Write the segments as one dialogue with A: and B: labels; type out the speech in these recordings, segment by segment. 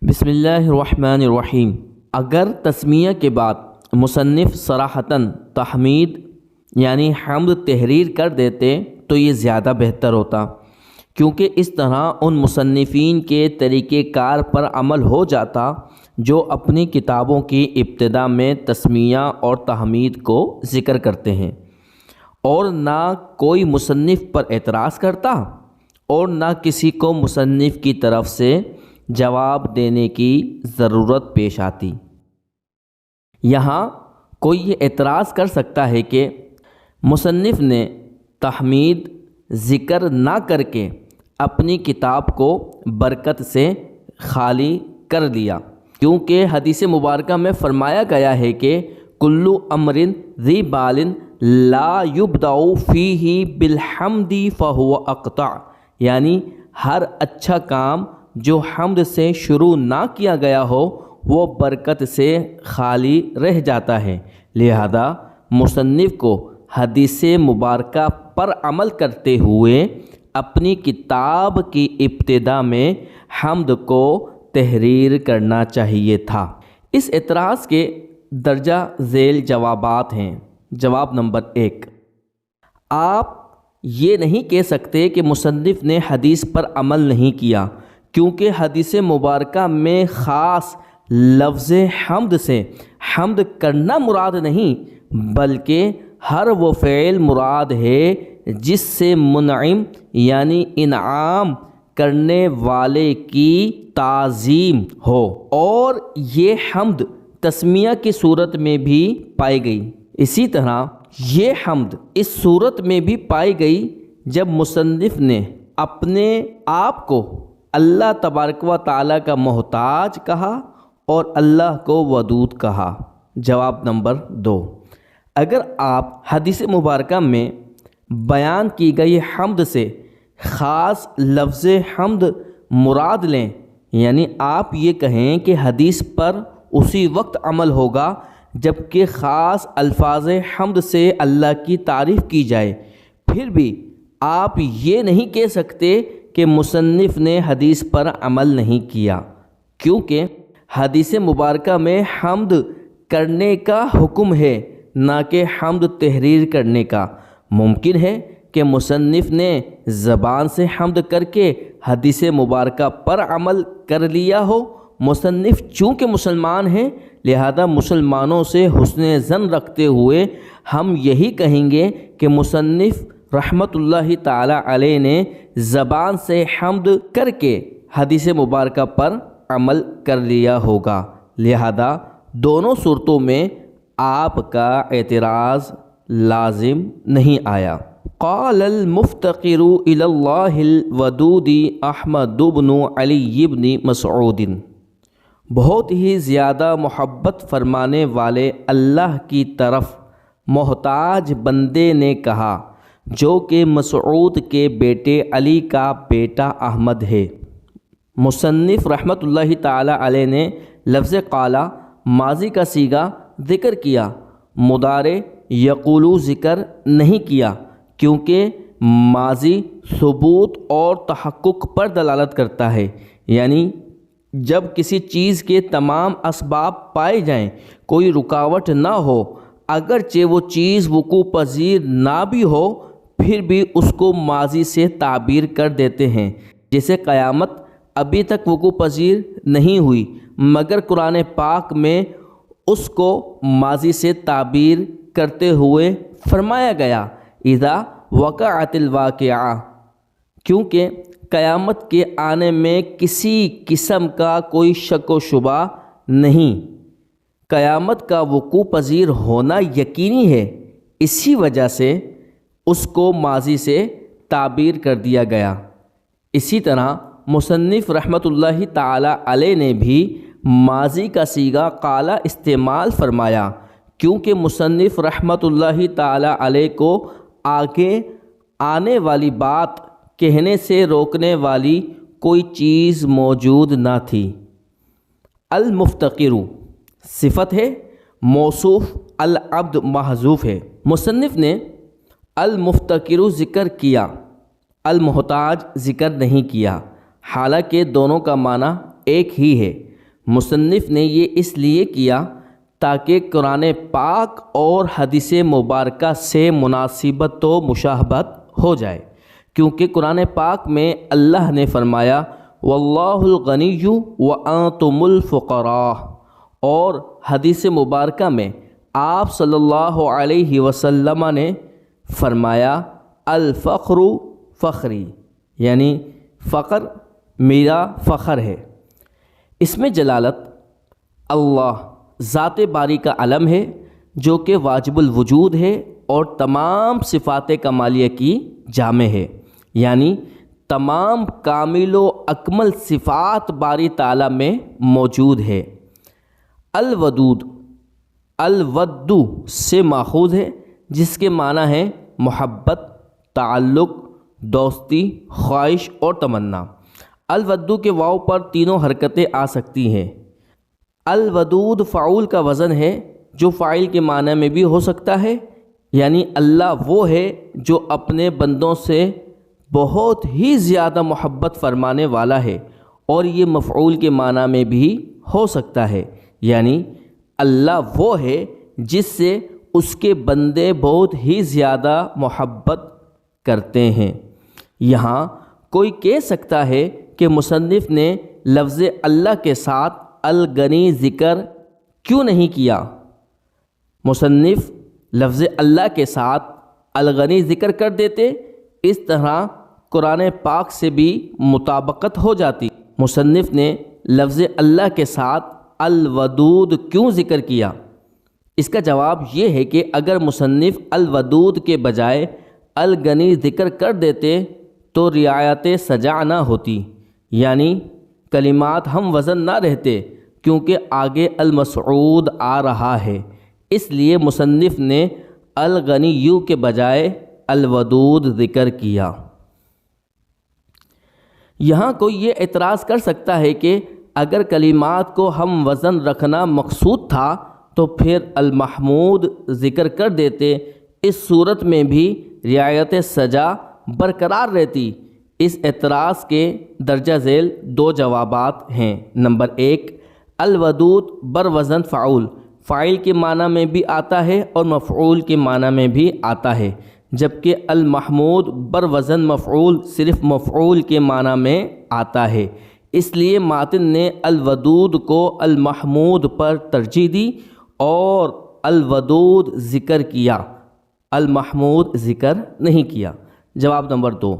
A: بسم اللہ الرحمن الرحیم۔ اگر تسمیہ کے بعد مصنف صراحتاً تحمید یعنی حمد تحریر کر دیتے تو یہ زیادہ بہتر ہوتا، کیونکہ اس طرح ان مصنفین کے طریقہ کار پر عمل ہو جاتا جو اپنی کتابوں کی ابتدا میں تسمیہ اور تحمید کو ذکر کرتے ہیں، اور نہ کوئی مصنف پر اعتراض کرتا اور نہ کسی کو مصنف کی طرف سے جواب دینے کی ضرورت پیش آتی۔ یہاں کوئی یہ اعتراض کر سکتا ہے کہ مصنف نے تحمید ذکر نہ کر کے اپنی کتاب کو برکت سے خالی کر دیا، کیونکہ حدیث مبارکہ میں فرمایا گیا ہے کہ کلو امر ذی بال لا یبدأ فیہ بالحمد فہو اقطع، یعنی ہر اچھا کام جو حمد سے شروع نہ کیا گیا ہو وہ برکت سے خالی رہ جاتا ہے۔ لہذا مصنف کو حدیث مبارکہ پر عمل کرتے ہوئے اپنی کتاب کی ابتدا میں حمد کو تحریر کرنا چاہیے تھا۔ اس اعتراض کے درجہ ذیل جوابات ہیں۔ جواب نمبر 1، آپ یہ نہیں کہہ سکتے کہ مصنف نے حدیث پر عمل نہیں کیا، کیونکہ حدیث مبارکہ میں خاص لفظ حمد سے حمد کرنا مراد نہیں، بلکہ ہر وہ فعل مراد ہے جس سے منعم یعنی انعام کرنے والے کی تعظیم ہو، اور یہ حمد تسمیہ کی صورت میں بھی پائی گئی۔ اسی طرح یہ حمد اس صورت میں بھی پائی گئی جب مصنف نے اپنے آپ کو اللہ تبارک و تعالیٰ کا محتاج کہا اور اللہ کو ودود کہا۔ جواب نمبر 2، اگر آپ حدیث مبارکہ میں بیان کی گئی حمد سے خاص لفظ حمد مراد لیں، یعنی آپ یہ کہیں کہ حدیث پر اسی وقت عمل ہوگا جبکہ خاص الفاظ حمد سے اللہ کی تعریف کی جائے، پھر بھی آپ یہ نہیں کہہ سکتے کہ مصنف نے حدیث پر عمل نہیں کیا، کیونکہ حدیث مبارکہ میں حمد کرنے کا حکم ہے، نہ کہ حمد تحریر کرنے کا۔ ممکن ہے کہ مصنف نے زبان سے حمد کر کے حدیث مبارکہ پر عمل کر لیا ہو۔ مصنف چونکہ مسلمان ہیں، لہذا مسلمانوں سے حسن ظن رکھتے ہوئے ہم یہی کہیں گے کہ مصنف رحمت اللہ تعالی علیہ نے زبان سے حمد کر کے حدیث مبارکہ پر عمل کر لیا ہوگا، لہذا دونوں صورتوں میں آپ کا اعتراض لازم نہیں آیا۔ قال المفتقر الی اللہ الودود احمد بن علی بن مسعود، بہت ہی زیادہ محبت فرمانے والے اللہ کی طرف محتاج بندے نے کہا، جو کہ مسعود کے بیٹے علی کا بیٹا احمد ہے۔ مصنف رحمت اللہ تعالی علیہ نے لفظ قال ماضی کا صیغہ ذکر کیا، مضارع یقولو ذکر نہیں کیا، کیونکہ ماضی ثبوت اور تحقق پر دلالت کرتا ہے، یعنی جب کسی چیز کے تمام اسباب پائے جائیں، کوئی رکاوٹ نہ ہو، اگرچہ وہ چیز وقوع پذیر نہ بھی ہو، پھر بھی اس کو ماضی سے تعبیر کر دیتے ہیں۔ جیسے قیامت ابھی تک وقوع پذیر نہیں ہوئی، مگر قرآن پاک میں اس کو ماضی سے تعبیر کرتے ہوئے فرمایا گیا اذا وقعت الواقعہ، کیونکہ قیامت کے آنے میں کسی قسم کا کوئی شک و شبہ نہیں، قیامت کا وقوع پذیر ہونا یقینی ہے، اسی وجہ سے اس کو ماضی سے تعبیر کر دیا گیا۔ اسی طرح مصنف رحمت اللہ تعالی علیہ نے بھی ماضی کا صیغہ قال استعمال فرمایا، کیونکہ مصنف رحمت اللہ تعالی علیہ کو آگے آنے والی بات کہنے سے روکنے والی کوئی چیز موجود نہ تھی۔ المفتقر صفت ہے، موصوف العبد محذوف ہے۔ مصنف نے المفتقر ذکر کیا، المحتاج ذکر نہیں کیا، حالانکہ دونوں کا معنی ایک ہی ہے۔ مصنف نے یہ اس لیے کیا تاکہ قرآن پاک اور حدیث مبارکہ سے مناسبت و مشابہت ہو جائے، کیونکہ قرآن پاک میں اللہ نے فرمایا واللہ الغنی وانتم الفقراء، اور حدیث مبارکہ میں آپ صلی اللہ علیہ وسلم نے فرمایا الفقر فخری، یعنی فقر میرا فخر ہے۔ اس میں جلالت اللہ ذات باری کا علم ہے جو کہ واجب الوجود ہے اور تمام صفات کمالیہ کی جامع ہے، یعنی تمام کامل و اکمل صفات باری تعالیٰ میں موجود ہے۔ الودود، الودو سے ماخوذ ہے جس کے معنی ہے محبت، تعلق، دوستی، خواہش اور تمنا۔ الودو کے واو پر تینوں حرکتیں آ سکتی ہیں۔ الودود فعول کا وزن ہے جو فاعل کے معنی میں بھی ہو سکتا ہے، یعنی اللہ وہ ہے جو اپنے بندوں سے بہت ہی زیادہ محبت فرمانے والا ہے، اور یہ مفعول کے معنی میں بھی ہو سکتا ہے، یعنی اللہ وہ ہے جس سے اس کے بندے بہت ہی زیادہ محبت کرتے ہیں۔ یہاں کوئی کہہ سکتا ہے کہ مصنف نے لفظ اللہ کے ساتھ الغنی ذکر کیوں نہیں کیا؟ مصنف لفظ اللہ کے ساتھ الغنی ذکر کر دیتے، اس طرح قرآن پاک سے بھی مطابقت ہو جاتی۔ مصنف نے لفظ اللہ کے ساتھ الودود کیوں ذکر کیا؟ اس کا جواب یہ ہے کہ اگر مصنف الودود کے بجائے الغنی ذکر کر دیتے تو رعایت سجع نہ ہوتی، یعنی کلمات ہم وزن نہ رہتے، کیونکہ آگے المسعود آ رہا ہے، اس لیے مصنف نے الغنی کے بجائے الودود ذکر کیا۔ یہاں کوئی یہ اعتراض کر سکتا ہے کہ اگر کلمات کو ہم وزن رکھنا مقصود تھا تو پھر المحمود ذکر کر دیتے، اس صورت میں بھی رعایت سجع برقرار رہتی۔ اس اعتراض کے درجہ ذیل دو جوابات ہیں۔ نمبر 1، الودود بر وزن فعول، فاعل کے معنی میں بھی آتا ہے اور مفعول کے معنی میں بھی آتا ہے، جبکہ المحمود بر وزن مفعول صرف مفعول کے معنی میں آتا ہے۔ اس لیے ماتن نے الودود کو المحمود پر ترجیح دی اور الودود ذکر کیا، المحمود ذکر نہیں کیا۔ جواب نمبر 2،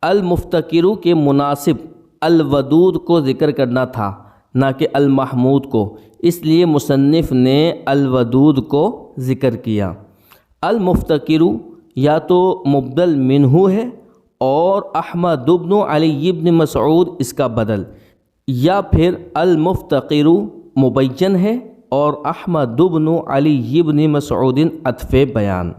A: المفتقر کے مناسب الودود کو ذکر کرنا تھا، نہ کہ المحمود کو، اس لیے مصنف نے الودود کو ذکر کیا۔ المفتقر یا تو مبدل منہ ہے اور احمد بن علی بن مسعود اس کا بدل، یا پھر المفتقر مبین ہے اور احمد بن علی بن مسعود عطف بیان۔